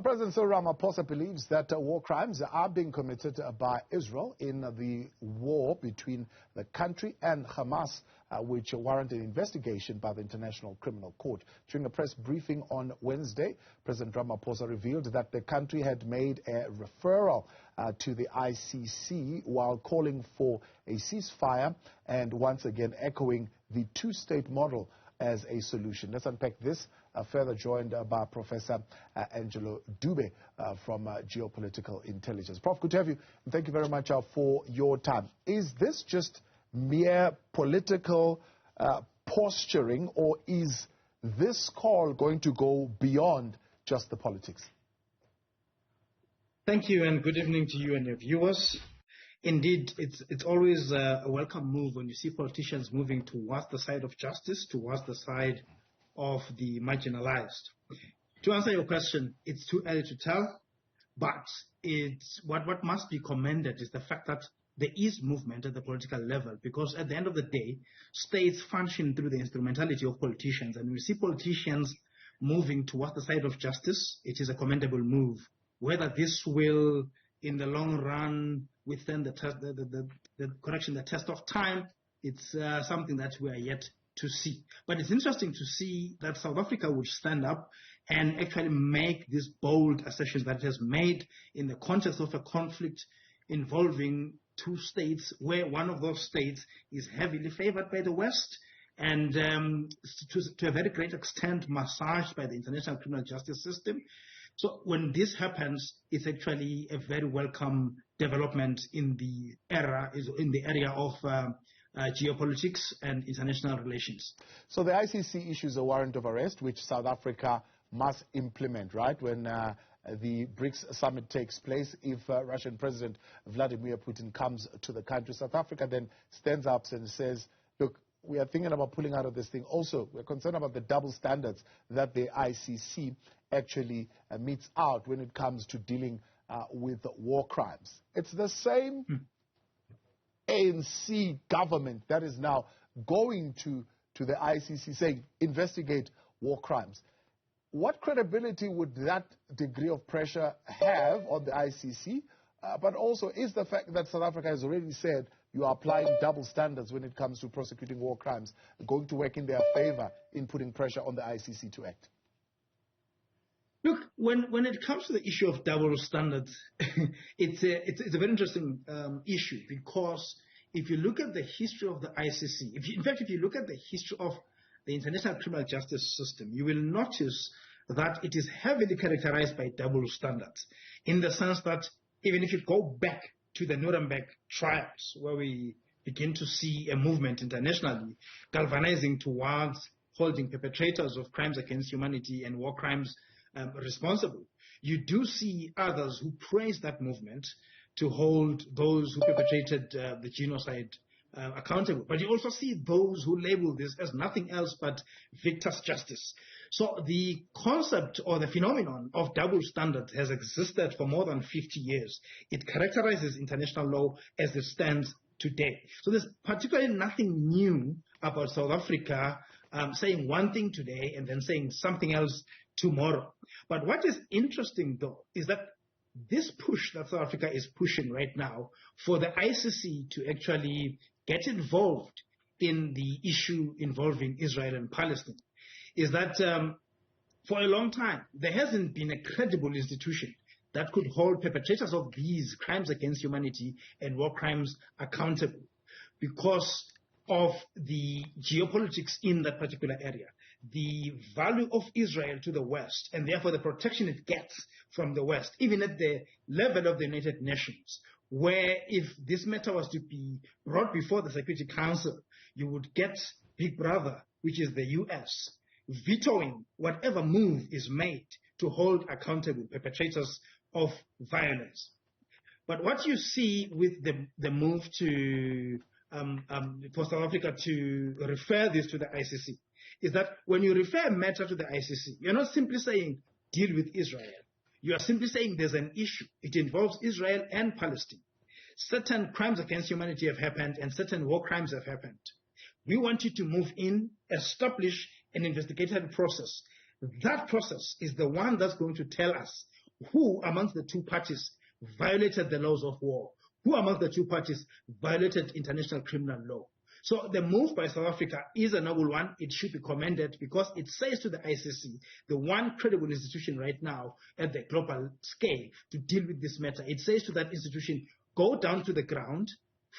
President Cyril Ramaphosa believes that war crimes are being committed by Israel in the war between the country and Hamas, which warrant an investigation by the International Criminal Court. During a press briefing on Wednesday, President Ramaphosa revealed that the country had made a referral to the ICC while calling for a ceasefire and once again echoing the two-state model as a solution. Let's unpack this, further joined by Professor Angelo Dube from Geopolitical Intelligence. Prof, good to have you, and thank you very much for your time. Is this just mere political posturing, or is this call going to go beyond just the politics? Thank you, and good evening to you and your viewers. Indeed, it's always a welcome move when you see politicians moving towards the side of justice, towards the side of the marginalized. To answer your question, it's too early to tell, but what must be commended is the fact that there is movement at the political level, because at the end of the day, states function through the instrumentality of politicians, and we see politicians moving towards the side of justice. It is a commendable move. Whether this will, in the long run, withstand the test of time, it's something that we are yet to see. But it's interesting to see that South Africa would stand up and actually make these bold assertions that it has made in the context of a conflict involving two states, where one of those states is heavily favored by the West and to a very great extent massaged by the international criminal justice system. So when this happens, it's actually a very welcome development in the area of geopolitics and international relations. So the ICC issues a warrant of arrest, which South Africa must implement, right, when the BRICS summit takes place. If Russian President Vladimir Putin comes to the country, South Africa then stands up and says, look, we are thinking about pulling out of this thing. Also, we're concerned about the double standards that the ICC actually meets out when it comes to dealing with war crimes. It's the same ANC government that is now going to the ICC saying, investigate war crimes. What credibility would that degree of pressure have on the ICC? But also, is the fact that South Africa has already said you are applying double standards when it comes to prosecuting war crimes going to work in their favor in putting pressure on the ICC to act? Look, when it comes to the issue of double standards, it's a very interesting issue, because if you look at the history of the ICC, if you look at the history of the international criminal justice system, you will notice that it is heavily characterized by double standards, in the sense that even if you go back to the Nuremberg trials, where we begin to see a movement internationally galvanizing towards holding perpetrators of crimes against humanity and war crimes responsible, you do see others who praise that movement to hold those who perpetrated the genocide accountable. But you also see those who label this as nothing else but victor's justice. So the concept or the phenomenon of double standards has existed for more than 50 years. It characterizes international law as it stands today. So there's particularly nothing new about South Africa saying one thing today and then saying something else tomorrow. But what is interesting, though, is that this push that South Africa is pushing right now for the ICC to actually get involved in the issue involving Israel and Palestine is that for a long time, there hasn't been a credible institution that could hold perpetrators of these crimes against humanity and war crimes accountable, because of the geopolitics in that particular area, the value of Israel to the West, and therefore the protection it gets from the West, even at the level of the United Nations, where if this matter was to be brought before the Security Council, you would get Big Brother, which is the US, vetoing whatever move is made to hold accountable perpetrators of violence. But what you see with the move to for South Africa to refer this to the ICC is that when you refer a matter to the ICC, you're not simply saying deal with Israel. You are simply saying there's an issue. It involves Israel and Palestine. Certain crimes against humanity have happened and certain war crimes have happened. We want you to move in, establish an investigative process. That process is the one that's going to tell us who amongst the two parties violated the laws of war, who amongst the two parties violated international criminal law. So the move by South Africa is a noble one. It should be commended because it says to the ICC, the one credible institution right now at the global scale to deal with this matter, it says to that institution, go down to the ground,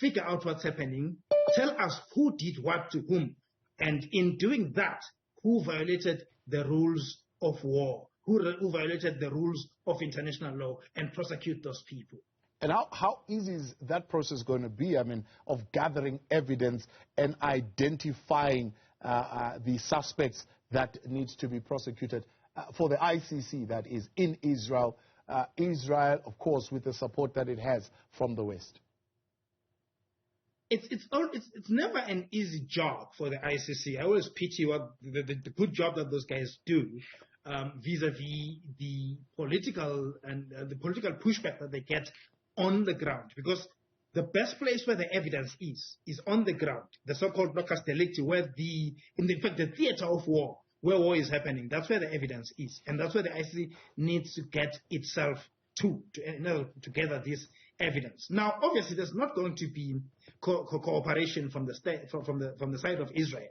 figure out what's happening, tell us who did what to whom, and in doing that, who violated the rules of war, who violated the rules of international law, and prosecute those people. And how easy is that process going to be, I mean, of gathering evidence and identifying the suspects that needs to be prosecuted for the ICC that is in Israel? Israel, of course, with the support that it has from the West. It's never an easy job for the ICC. I always pity what the good job that those guys do vis-a-vis the political and the political pushback that they get on the ground, because the best place where the evidence is on the ground, the so-called locus delicti, where in fact the theater of war, where war is happening, that's where the evidence is, and that's where the ICC needs to get itself to gather this evidence. Now, obviously, there's not going to be cooperation from the state, from the side of Israel.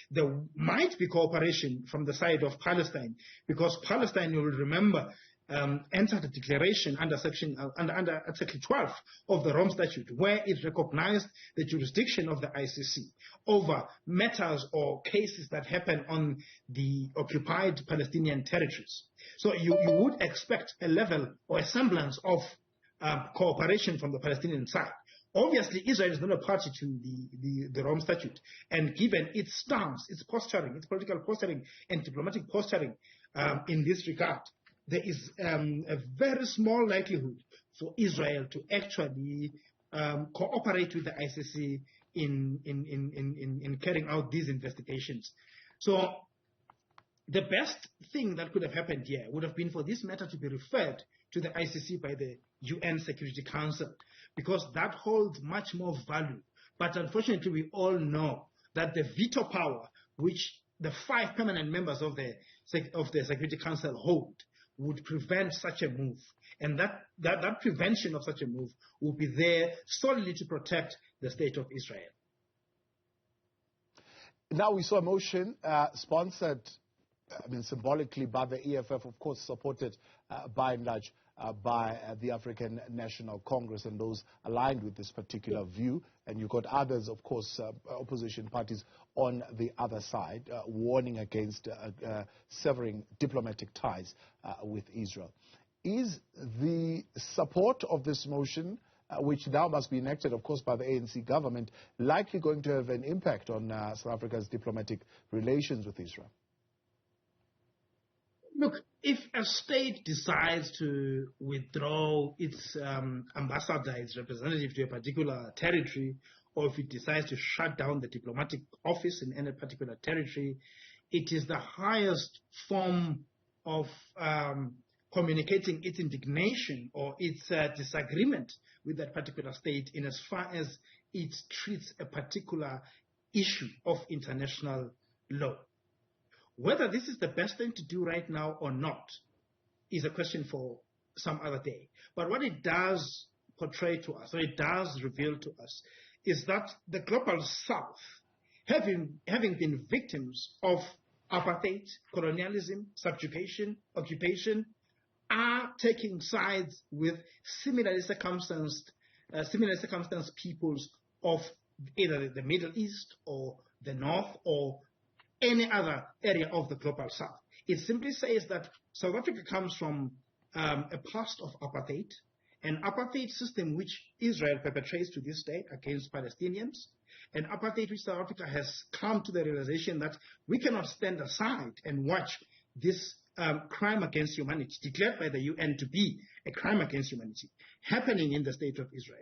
There might be cooperation from the side of Palestine, because Palestine, you will remember, entered a declaration under Article 12 of the Rome Statute, where it recognized the jurisdiction of the ICC over matters or cases that happen on the occupied Palestinian territories. So you would expect a level or a semblance of cooperation from the Palestinian side. Obviously, Israel is not a party to the Rome Statute, and given its stance, its posturing, its political posturing and diplomatic posturing in this regard, there is a very small likelihood for Israel to actually cooperate with the ICC in carrying out these investigations. So the best thing that could have happened here would have been for this matter to be referred to the ICC by the UN Security Council, because that holds much more value. But unfortunately, we all know that the veto power, which the 5 permanent members of the Security Council hold, would prevent such a move. And that prevention of such a move will be there solely to protect the state of Israel. Now we saw a motion sponsored, symbolically by the EFF, of course, supported by and large by the African National Congress and those aligned with this particular view. And you've got others, of course, opposition parties on the other side, warning against severing diplomatic ties with Israel. Is the support of this motion, which now must be enacted, of course, by the ANC government, likely going to have an impact on South Africa's diplomatic relations with Israel? Look, if a state decides to withdraw its ambassador, its representative to a particular territory, or if it decides to shut down the diplomatic office in any particular territory, it is the highest form of communicating its indignation or its disagreement with that particular state in as far as it treats a particular issue of international law. Whether this is the best thing to do right now or not is a question for some other day. But what it does portray to us, or it does reveal to us, is that the global South, having been victims of apartheid, colonialism, subjugation, occupation, are taking sides with similarly circumstanced peoples of either the Middle East or the North or any other area of the global South. It simply says that South Africa comes from a past of apartheid, an apartheid system which Israel perpetrates to this day against Palestinians, an apartheid which South Africa has come to the realization that we cannot stand aside and watch this crime against humanity, declared by the UN to be a crime against humanity, happening in the state of Israel.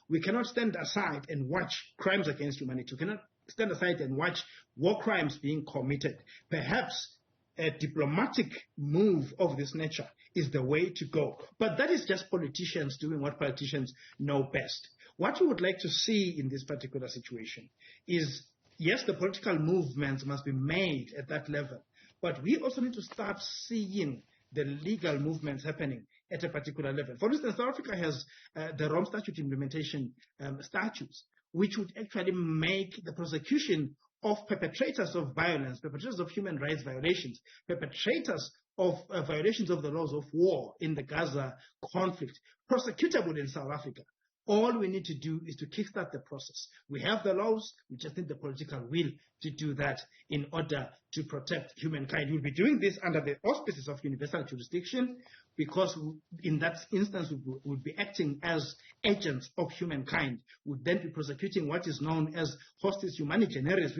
We cannot stand aside and watch crimes against humanity. We cannot stand aside and watch war crimes being committed. Perhaps a diplomatic move of this nature is the way to go. But that is just politicians doing what politicians know best. What we would like to see in this particular situation is, yes, the political movements must be made at that level, but we also need to start seeing the legal movements happening at a particular level. For instance, South Africa has the Rome Statute implementation statutes, which would actually make the prosecution of perpetrators of violence, perpetrators of human rights violations, perpetrators of violations of the laws of war in the Gaza conflict, prosecutable in South Africa. All we need to do is to kickstart the process. We have the laws, we just need the political will to do that in order to protect humankind. We'll be doing this under the auspices of universal jurisdiction, because in that instance we would be acting as agents of humankind. We would then be prosecuting what is known as hostis humani generis,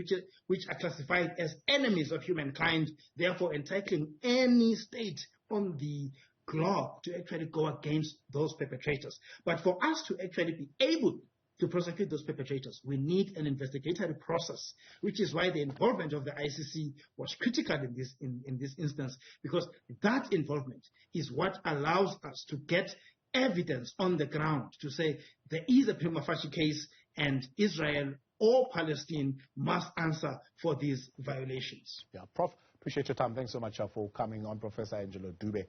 which are classified as enemies of humankind, therefore entitling any state on the globe to actually go against those perpetrators. But for us to actually be able to prosecute those perpetrators, we need an investigatory process, which is why the involvement of the ICC was critical in this instance, because that involvement is what allows us to get evidence on the ground to say there is a prima facie case and Israel or Palestine must answer for these violations. Yeah, Prof, appreciate your time. Thanks so much for coming on. Professor Angelo Dube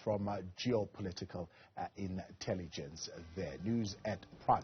from Geopolitical Intelligence there. News at Prime.